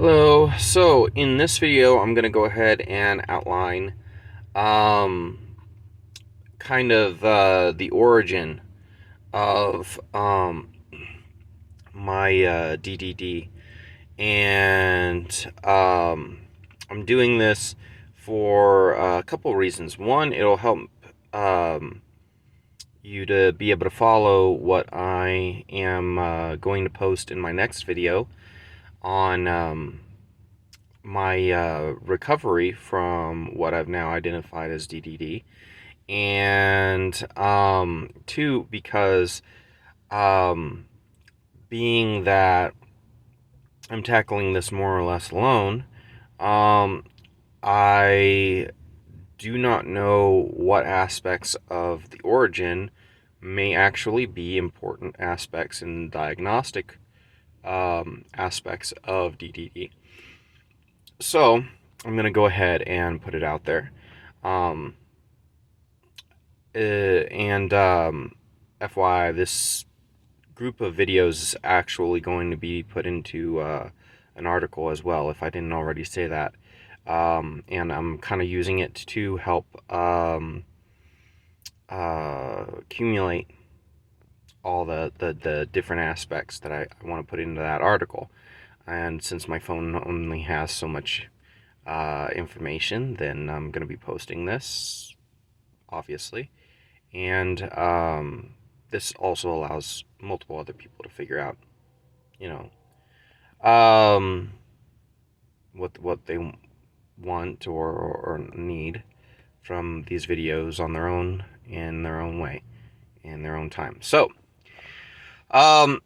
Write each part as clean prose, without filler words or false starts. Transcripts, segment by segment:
Hello. So in this video, I'm going to go ahead and outline um, the origin of my DDD, and I'm doing this for a couple reasons. One, it'll help um, you to be able to follow what I am going to post in my next video on my recovery from what I've now identified as DDD, and two, because um, being that I'm tackling this more or less alone, um, I do not know what aspects of the origin may actually be important aspects in diagnostic aspects of DDD. So I'm going to go ahead and put it out there. Um, and FYI, this group of videos is actually going to be put into an article as well, if I didn't already say that. And I'm kind of using it to help accumulate all the different aspects that I want to put into that article. And since my phone only has so much information, then I'm going to be posting this, obviously. And this also allows multiple other people to figure out, you know, what they want or need from these videos on their own, in their own way, in their own time. So, um,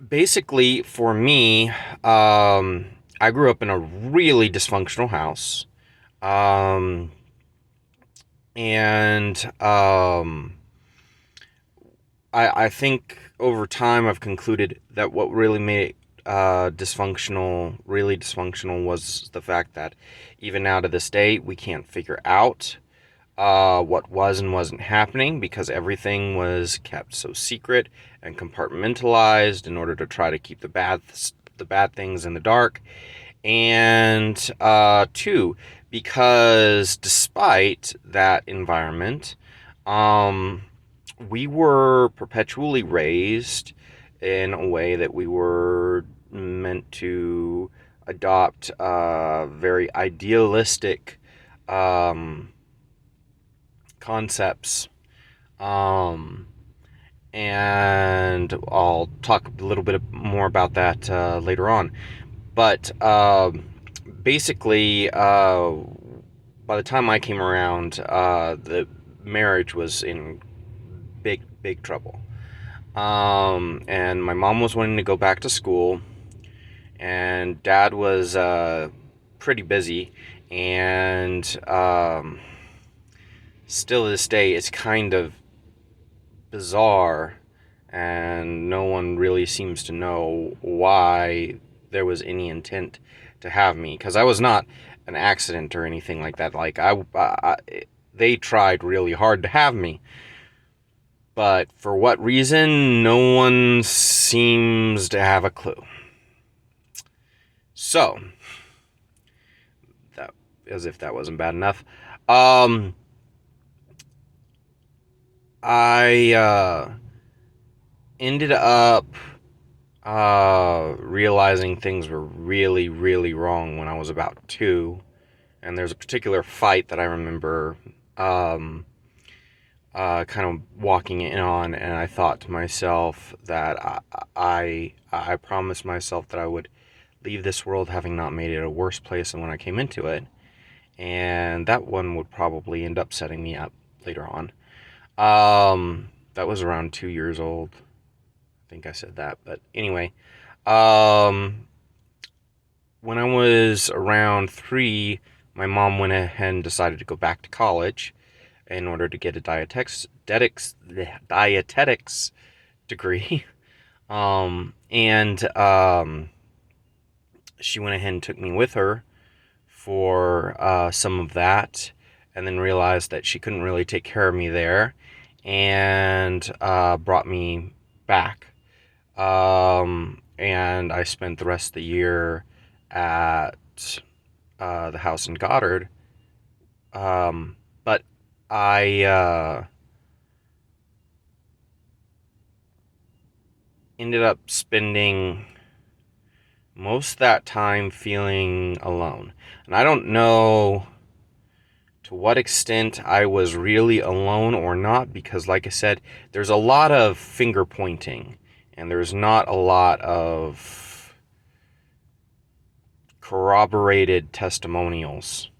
basically, for me, I grew up in a really dysfunctional house. Um, and I think over time I've concluded that what really made it really dysfunctional, was the fact that even now to this day we can't figure out what was and wasn't happening, because everything was kept so secret and compartmentalized in order to try to keep the bad things in the dark. And two, because despite that environment, um, we were perpetually raised in a way that we were meant to adopt very idealistic um, concepts. Um, and I'll talk a little bit more about that later on. But basically, by the time I came around, the marriage was in big trouble. And my mom was wanting to go back to school, and dad was pretty busy. And still to this day, it's kind of bizarre, and no one really seems to know why there was any intent to have me, because I was not an accident or anything like that. Like they tried really hard to have me, but for what reason, no one seems to have a clue. So, that, as if that wasn't bad enough, I ended up realizing things were really wrong when I was about 2. And there's a particular fight that I remember kind of walking in on, and I thought to myself that I promised myself that I would leave this world having not made it a worse place than when I came into it, and that one would probably end up setting me up later on. That was around 2 years old. I think I said that, but anyway, um, when I was around 3, my mom went ahead and decided to go back to college in order to get a dietetics degree. And she went ahead and took me with her for some of that, and then realized that she couldn't really take care of me there, and brought me back. And I spent the rest of the year at the house in Goddard. But I ended up spending most of that time feeling alone. And I don't know to what extent I was really alone or not, because, like I said, there's a lot of finger pointing, and there's not a lot of corroborated testimonials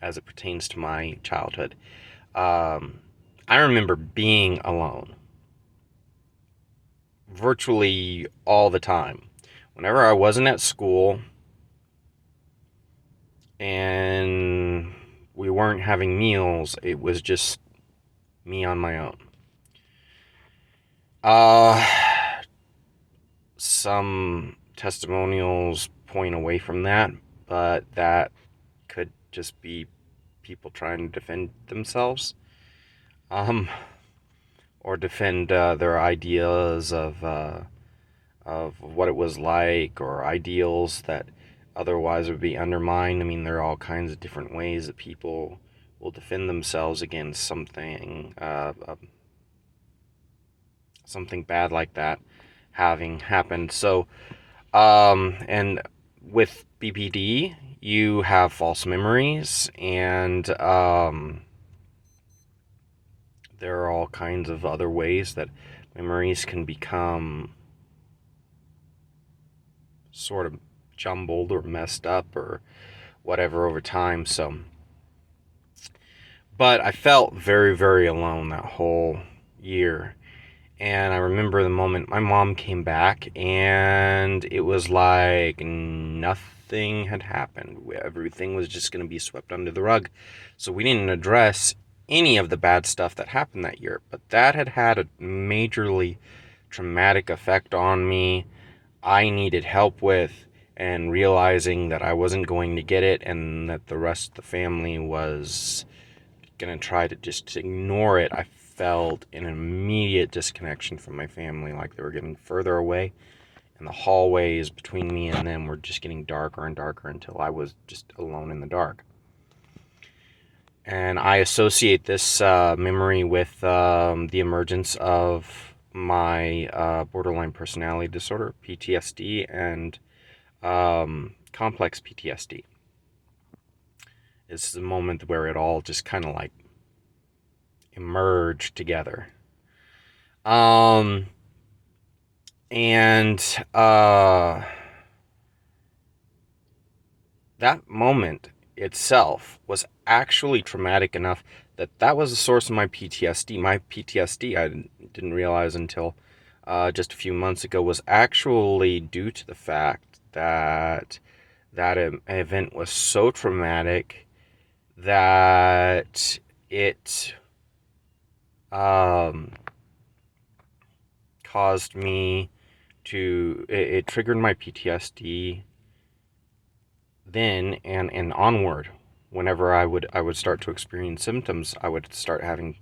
as it pertains to my childhood. I remember being alone virtually all the time. Whenever I wasn't at school and we weren't having meals, it was just me on my own. Uh, some testimonials point away from that, but that could just be people trying to defend themselves, um, or defend their ideas of what it was like, or ideals that otherwise would be undermined. I mean, there are all kinds of different ways that people will defend themselves against something bad like that having happened. So, and with BPD, you have false memories, and there are all kinds of other ways that memories can become sort of jumbled or messed up or whatever over time. So, but I felt very, very alone that whole year. And I remember the moment my mom came back, and it was like nothing had happened. Everything was just going to be swept under the rug. So we didn't address any of the bad stuff that happened that year. But that had had a majorly traumatic effect on me. I needed help with, and realizing that I wasn't going to get it, and that the rest of the family was going to try to just ignore it, I felt an immediate disconnection from my family, like they were getting further away, and the hallways between me and them were just getting darker and darker until I was just alone in the dark. And I associate this memory with the emergence of my borderline personality disorder, PTSD, and complex PTSD. It's the moment where it all just kind of like emerged together. And that moment itself was actually traumatic enough that that was the source of my PTSD. My PTSD, I didn't realize until just a few months ago, was actually due to the fact that that event was so traumatic that it caused me it triggered my PTSD then and onward. Whenever I would start to experience symptoms, I would start having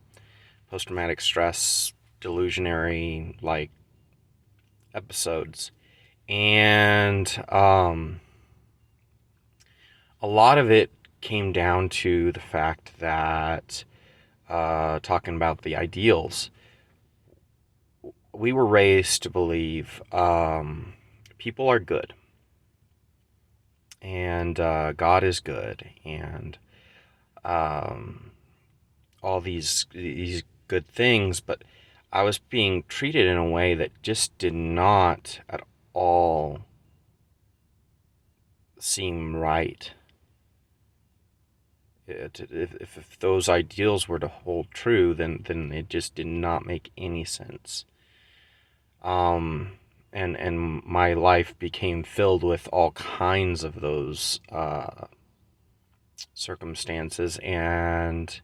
post-traumatic stress, delusionary like episodes. And a lot of it came down to the fact that talking about the ideals, we were raised to believe people are good, and God is good, and all these good things. But I was being treated in a way that just did not at all seem right. If those ideals were to hold true, then it just did not make any sense. And my life became filled with all kinds of those circumstances, and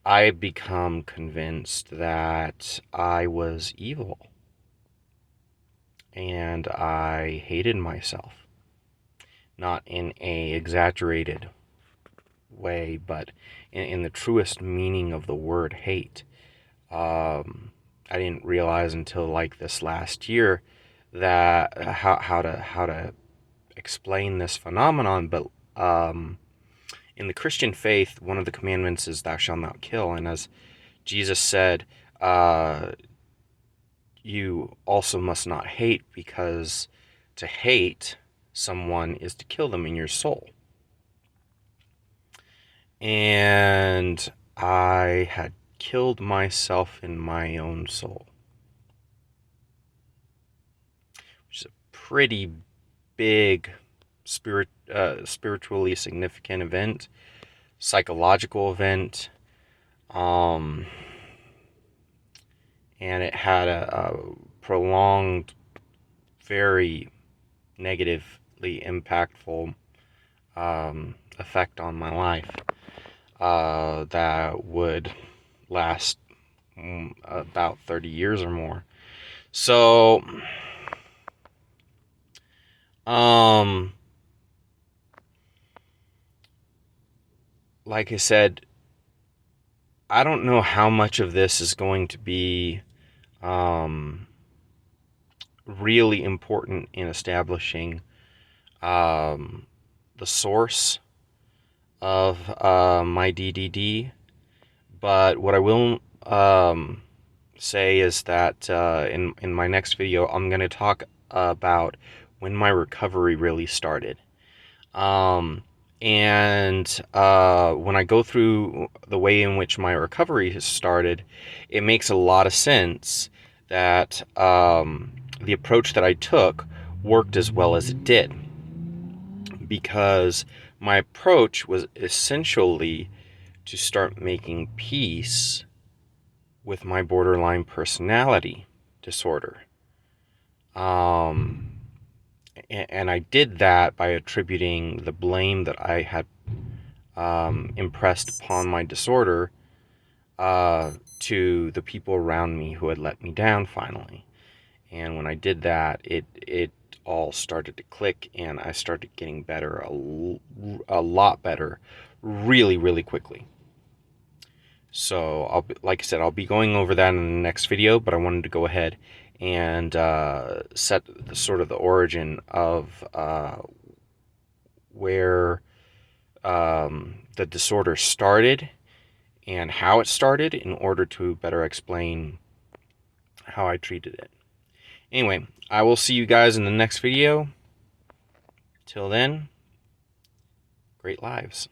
I become convinced that I was evil, and I hated myself, not in a exaggerated way, but in the truest meaning of the word hate. I didn't realize until like this last year that how to explain this phenomenon, but in the Christian faith, one of the commandments is thou shalt not kill. And as Jesus said, you also must not hate, because to hate someone is to kill them in your soul. And I had killed myself in my own soul, which is a pretty big spiritually significant event, psychological event, and it had a prolonged, very negatively impactful effect on my life that would last about 30 years or more. So, like I said, I don't know how much of this is going to be really important in establishing the source of my DDD, but what I will say is that in my next video, I'm going to talk about when my recovery really started. And when I go through the way in which my recovery has started, it makes a lot of sense that the approach that I took worked as well as it did, because my approach was essentially to start making peace with my borderline personality disorder. And I did that by attributing the blame that I had impressed upon my disorder to the people around me who had let me down finally. And when I did that, it all started to click, and I started getting better, a lot better, really, really quickly. So, like I said, I'll be going over that in the next video, but I wanted to go ahead and set the sort of the origin of where the disorder started and how it started, in order to better explain how I treated it. Anyway, I will see you guys in the next video. Till then, great lives.